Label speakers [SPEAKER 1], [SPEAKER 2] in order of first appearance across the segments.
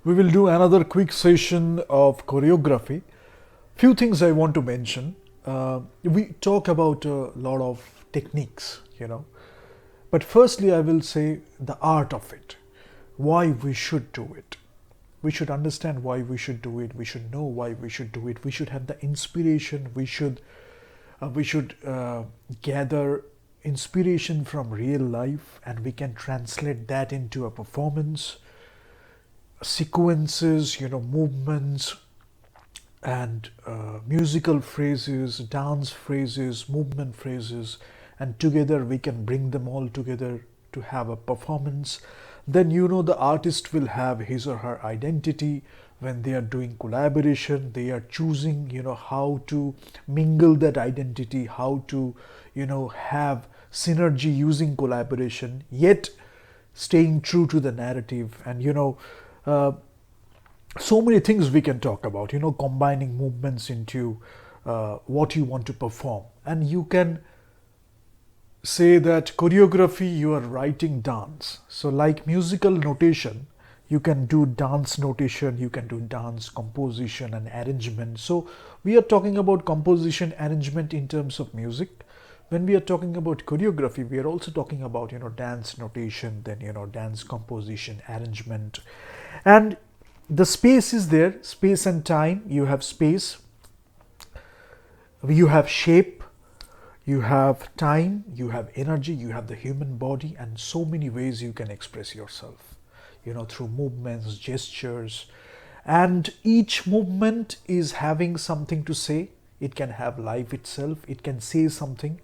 [SPEAKER 1] We will do another quick session of choreography. Few things I want to mention. We talk about a lot of techniques. But firstly, I will say the art of it. Why we should do it. We should understand why we should do it. We should know why we should do it. We should have the inspiration. We should gather inspiration from real life, and we can translate that into a performance, sequences, movements, and musical phrases, dance phrases, movement phrases, and together we can bring them all together to have a performance. Then the artist will have his or her identity. When they are doing collaboration, they are choosing how to mingle that identity, how to have synergy using collaboration, yet staying true to the narrative. And so many things we can talk about, combining movements into what you want to perform. And you can say that choreography, you are writing dance. So like musical notation, you can do dance notation, you can do dance composition and arrangement. So we are talking about composition, arrangement in terms of music. When we are talking about choreography, we are also talking about dance notation, then dance composition, arrangement. And the space is there, space and time. You have space, you have shape, you have time, you have energy, you have the human body, and so many ways you can express yourself, through movements, gestures. And each movement is having something to say. It can have life itself, it can say something,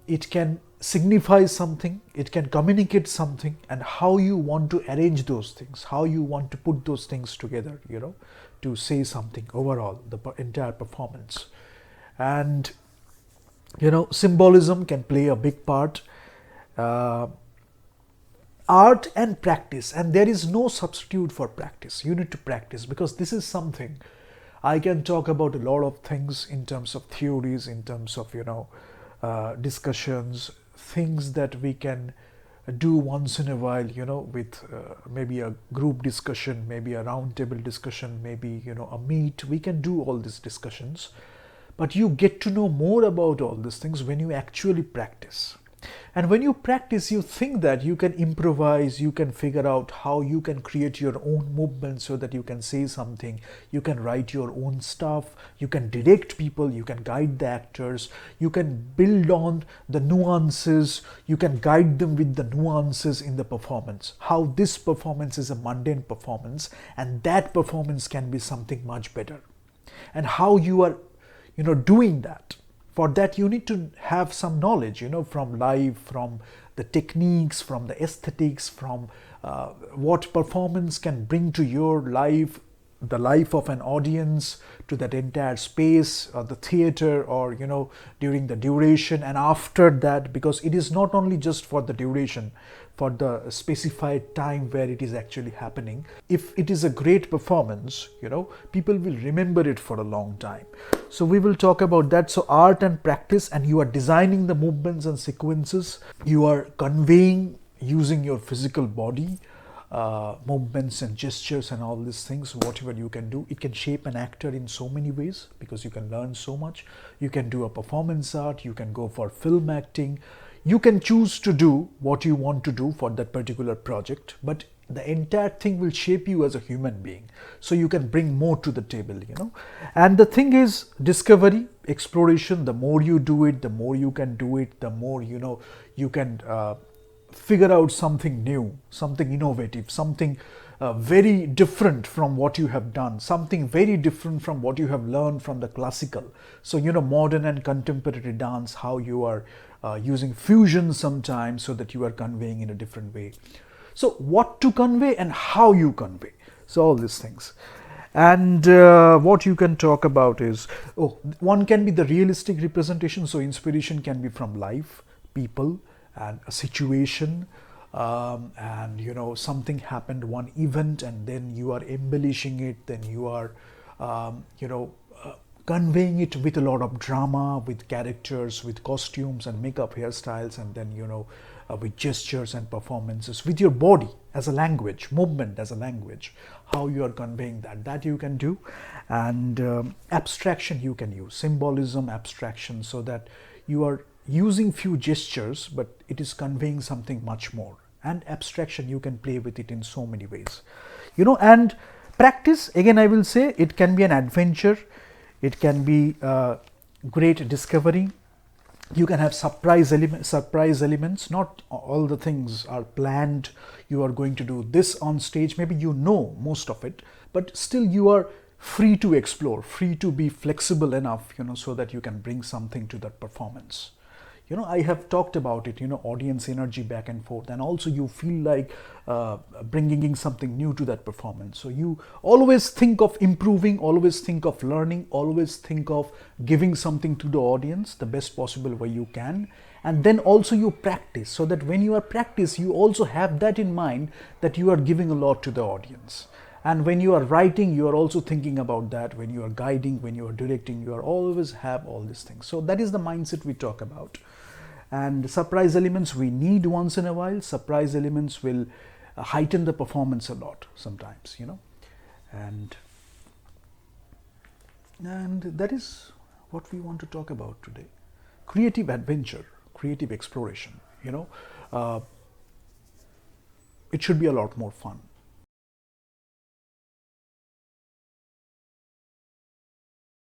[SPEAKER 1] it can signify something, it can communicate something, and how you want to arrange those things, how you want to put those things together, to say something overall, the entire performance. And symbolism can play a big part. Art and practice, and there is no substitute for practice. You need to practice, because this is something I can talk about a lot of things in terms of theories, in terms of discussions, things that we can do once in a while, with maybe a group discussion, maybe a round table discussion, maybe a meet. We can do all these discussions, but you get to know more about all these things when you actually practice. And when you practice, you think that you can improvise, you can figure out how you can create your own movement so that you can say something, you can write your own stuff, you can direct people, you can guide the actors, you can build on the nuances, you can guide them with the nuances in the performance. How this performance is a mundane performance, and that performance can be something much better. And how you are doing that. For that, you need to have some knowledge, from life, from the techniques, from the aesthetics, from what performance can bring to your life, the life of an audience, to that entire space or the theater, or during the duration and after that, because it is not only just for the duration, for the specified time where it is actually happening. If it is a great performance, people will remember it for a long time. So we will talk about that. So art and practice, and you are designing the movements and sequences, you are conveying using your physical body, movements and gestures and all these things. Whatever you can do, it can shape an actor in so many ways, because you can learn so much. You can do a performance art, you can go for film acting, you can choose to do what you want to do for that particular project, but the entire thing will shape you as a human being, so you can bring more to the table. And the thing is discovery, exploration. The more you do it, the more you can do it, the more you can figure out something new, something innovative, something very different from what you have done, something very different from what you have learned from the classical. So modern and contemporary dance, how you are using fusion sometimes, so that you are conveying in a different way. So what to convey and how you convey. So all these things. And what you can talk about is, one can be the realistic representation. So inspiration can be from life, people, and a situation, and something happened, one event, and then you are embellishing it, then you are conveying it with a lot of drama, with characters, with costumes and makeup, hairstyles, and then with gestures and performances, with your body as a language, movement as a language, how you are conveying that you can do. And abstraction you can use, symbolism, abstraction, so that you are using few gestures but it is conveying something much more. And abstraction, you can play with it in so many ways, and practice, again I will say, it can be an adventure, it can be great discovery. You can have surprise elements. Not all the things are planned. You are going to do this on stage, maybe most of it, but still you are free to explore, free to be flexible enough, so that you can bring something to that performance. I have talked about it, audience energy back and forth, and also you feel like bringing something new to that performance. So you always think of improving, always think of learning, always think of giving something to the audience the best possible way you can. And then also you practice, so that when you are practice, you also have that in mind, that you are giving a lot to the audience. And when you are writing, you are also thinking about that. When you are guiding, when you are directing, you are always have all these things. So that is the mindset we talk about. And surprise elements we need once in a while. Surprise elements will heighten the performance a lot sometimes, and that is what we want to talk about today. Creative adventure, creative exploration, it should be a lot more fun.